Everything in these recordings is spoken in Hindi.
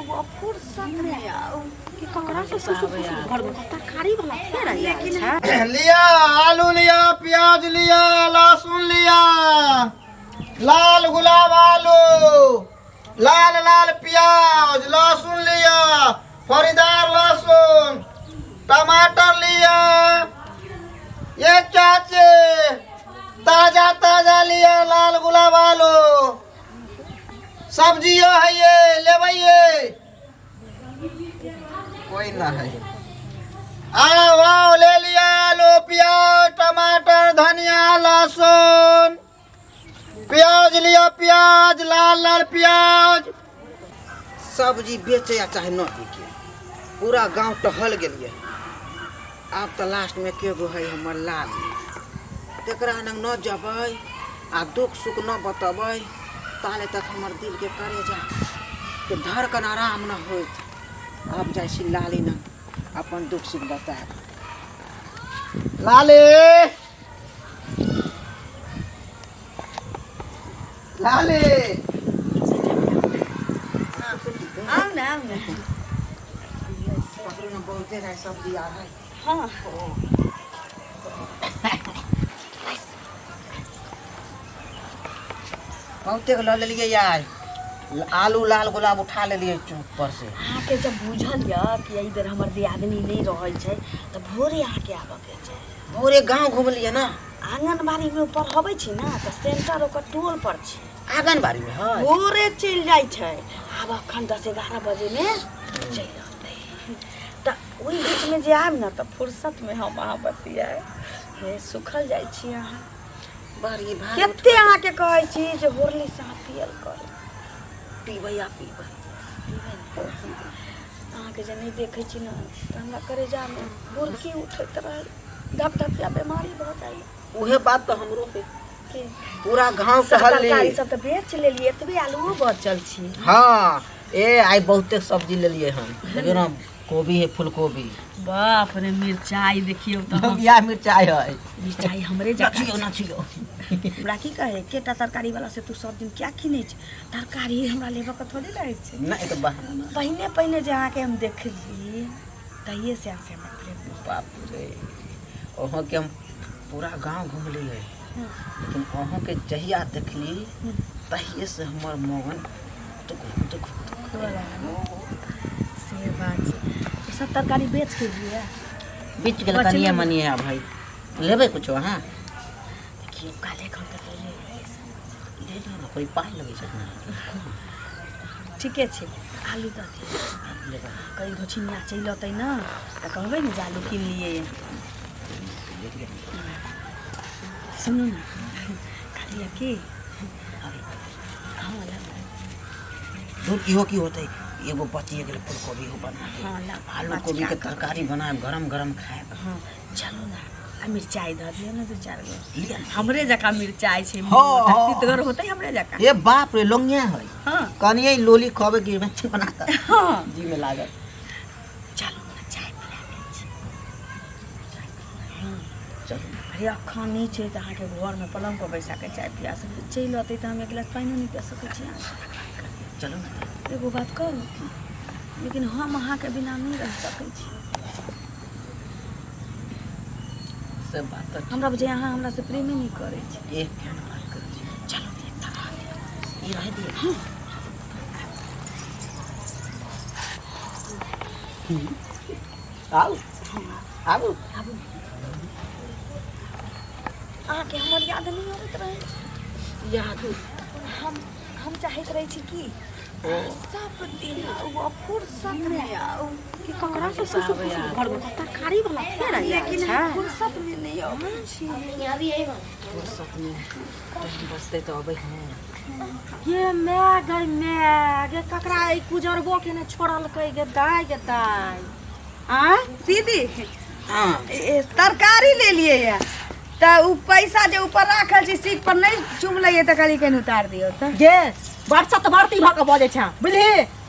वो फुर्सत में आओ कि ककरा से सुसु घर में तरकारी वाला फेर आया है। लिया आलू लिया, प्याज लिया, लहसुन लिया, लाल गुलाब आलू, लाल लाल प्याज, लहसुन लिया, फरीदार लहसुन, टमाटर लिया, ये चाचे ताजा ताजा लिया, लाल गुलाब आलू, सब्जियों है ये ले भैये, कोई ना है। आओ ले लिया आलू, प्याज, टमाटर, धनिया, लहसुन, प्याज लिया, प्याज, लाल लाल प्याज। सब्जी बेचे या चाहे न बिके, पूरा गांव टहल गेलिए। अब तो लास्ट में के गो है हमर लाल, तेकरा नंग न जबै आ दुख सुख न बतबै, ताले तक हमर दिल के करेजा के धड़कन आराम न होत। अब जाय छी लाली न अपन दुख सुख बता। लाले लाले आओ ना पकड़ो न, बहुते है सब्जी आ है। हाँ बहुते के ले लिए यार, आलू लाल गुलाब उठा ले लिए ऊपर से। आके जब बुझल या कि इधर हमर दियादनी नहीं रहै छै त भोरे आके आबऽ के छै। पूरे गांव घूम लिए ना। आंगनबाड़ी में ऊपर होबै छै ना त सेंटर ओकर टोल पर छै। आंगनबाड़ी में है भोरे चल जाय छै। आब अखन 10-11 बजे में चल आते त ओई बीच में जे आब ना त फुर्सत में हम अहाँ बतियाए हे सुखल जाय छी। अहाँ बड़ी भाग केते अहाँ के कहै छी जे होरली से अहाँ पियल कर पीबै या पीबै। अहाँ के जे नहीं देखे छी ना त हमरा करेजा में बुरकी उठैत रहे, धप धप या बीमारी भ जाई। उहे बात तो हमरो पे के पूरा गांव टहल ली। तरकारी सब त बेच लेलिए, एतबे आलूओ बचल छी। हाँ ए आई बहुते सब्जी ले लिए हम, देखियो ना कोबी है, फूल कोबी, बाप रे मिर्चाई देखियो त या मिर्चाई है। मिर्चाई हमरे जा छियो ना छियो। हमरा की कहे केटा तरकारी वाला से तू सब दिन क्या किनै छ? तरकारी हमरा लेबा के थोड़ी रहै छै। नहीं तो बहाना। पहिने जे अहाँ के हम देखली तहिए से आसे हमरा प्रेम। बाप रे ओहो के हम पूरा गांव घूम लिए, लेकिन ओहो के जहिया देखली तहिए से हमर मन दुख दुख से बात छै। सब तरकारी बेच के लिए बीच के कनिया मनी है भाई, लेबे कुछ वहां देखियो काले खन तक ले ले ना, कोई पाई लगे छै ना। ठीके छै आलू दथी लेबे कहीं घोछिनिया चल अतै ना त कहबै ने आलू किन लिए। सुनो ना खाली की हाँ दूध इहो की होते एगो बचिए गेल फूल कोबी हो बना के, हाँ आलू कोबी के तरकारी बनाए गरम गरम खाए। हाँ चलो ना आ मिर्चाई धर लियो ना 2-4 गो लिया हमरे जका मिर्चाई छै। हाँ, तितगर होतै हमरे जका। ये बाप रे लोंगिया है। हाँ कनिए लोली खबे की में बनाता हाँ जी में लागत। चलो ना चाय पिला दै छी। चलो अरे अखन नहीं छै त अहाँ के घर में पलंग पर बैसा के चाय पिया सकै। चल अतै त हम एक गिलास पानी नहीं पी सकै छी। चलो ना। एगो बात कहू, लेकिन हम अहाँ के बिना नहीं रह सकै छी। सब बात तो हमरा बुझे अहाँ हमरा से प्रेम नहीं करे छी। एक क्या बात कर। चलो एक तरह ये रह दिए। आओ आओ आबू अहाँ के हमर याद नहीं होत रहे। याद हम चाहत रहे छी कि सब दिन वो फुर्सत में आओ कि ककरा से सुसु घर में तरकारी वाला फेर आया है। फुर्सत में नहीं आबै छी। फुर्सत में टाइम बचते तो अबै हैं। ये मैं गई मैं गे ककरा ई गुजरबो के ने छोड़ल कई गे दाई आ दीदी हां तरकारी ले लिए है त उ पैसा जे ऊपर राखल छी सीट पर नहीं चुमलै त कली के उतार दियो त गे वर्षा तो बढ़ती भ के बजे छ बुझली।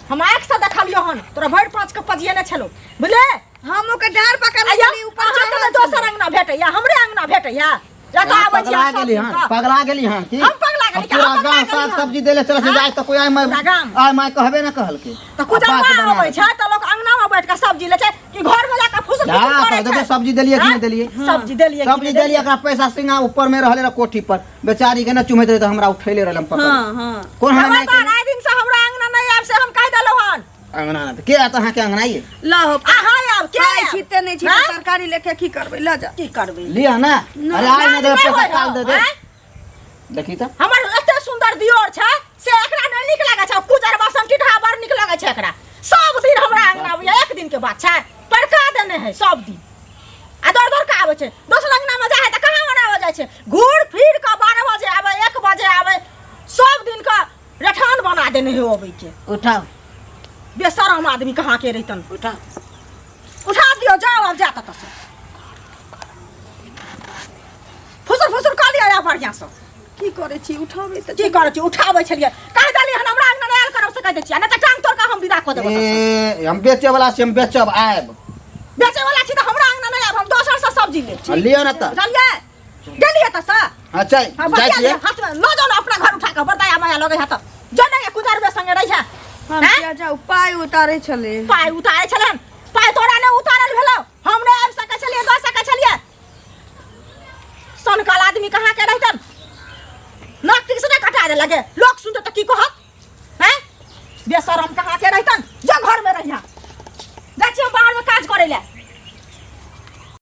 हम आंख से देखलियो हन तोरा भर 5 के पजिए ने छलो बुझले। हम ओके डार पकड़ लेली ऊपर चढ़ल दोसर अंगना भेटै या हमरे अंगना भेटै या। पगला गेली हां की हम पगला गेली पूरा गांव साग सब्जी देले चल से जाए त कोई आय मैं कहबे ना कहल के त कुजरवा होय छै त लोग अंगना में बैठ के सब्जी ले छै कि घर में जाके फुसुर करे छै। सब्जी देलिए कि नहीं देलिए? सब्जी देलिए एकरा पैसा सिंगा ऊपर में रहले रे कोठी पर बेचारी के ना चुमैत रहे त हमरा उठैले रहलम पकड़। हां कौन हमरा आइ दिन से हमरा अंगना नहीं आब से हम कह देलो हन। अंगना ना के आत अहाँ के अंगना ये लाहो अहाँ आब के छिते नहीं छिते तरकारी लेके की करबै ला जा की करबै लिया ना। अरे आइ ना दे पैसा काल दे दे देखी त हमर एते सुंदर दियोर छै से एकरा नै नीक लागे छै। कुजरवा संटिठा बड़ नीक लागे छै एकरा। सब दिन हमरा अंगना आबै एक दिन के बात छै परका देने है सब दिन आ दौड़ दौड़ के आबै छै। दोसर अंगना में जाए त कहां मनावा जाय छै घूर फिर के 12 बजे आबै 1 बजे आबै सब दिन का रठान बना देने है ओबै के। उठाओ बेशरम आदमी कहां के रहितन। उठा दियो जाओ अब जाता त फुसुर फुसुर कर लिया या बढ़िया से की करे छी उठाबै त की करे छी उठाबै छलिए कह देली हन हमरा अंगना आयल करब से कह दे छी न त टांग तोड़ के हम विदा क देब। ए हम बेचे वाला छी हम बेचब आएब बेचे वाला छी त हमरा अंगना नहीं आब हम दोसर से सब्जी ले छी। लियो ना त चलिए गेलिए त सा अच्छा जाय छी हाथ में लो जाओ अपना घर उठा के बरदाया माया लगे हाथ जने के कुजरबे संगे रहि है। हम किया जाऊ पाय उतारे छले पाय उतारे छलन पाय तोरा ने उतारल भेलो हम ने आब सके छलिए द सके छलिए। सनकाल आदमी कहां के रहतन नाक ठीक से कटा दे लगे लोग सुनते त की कहत हैं बेशरम कहां के रहतन जा घर में रहिया जा छी बाहर में काज करे ले।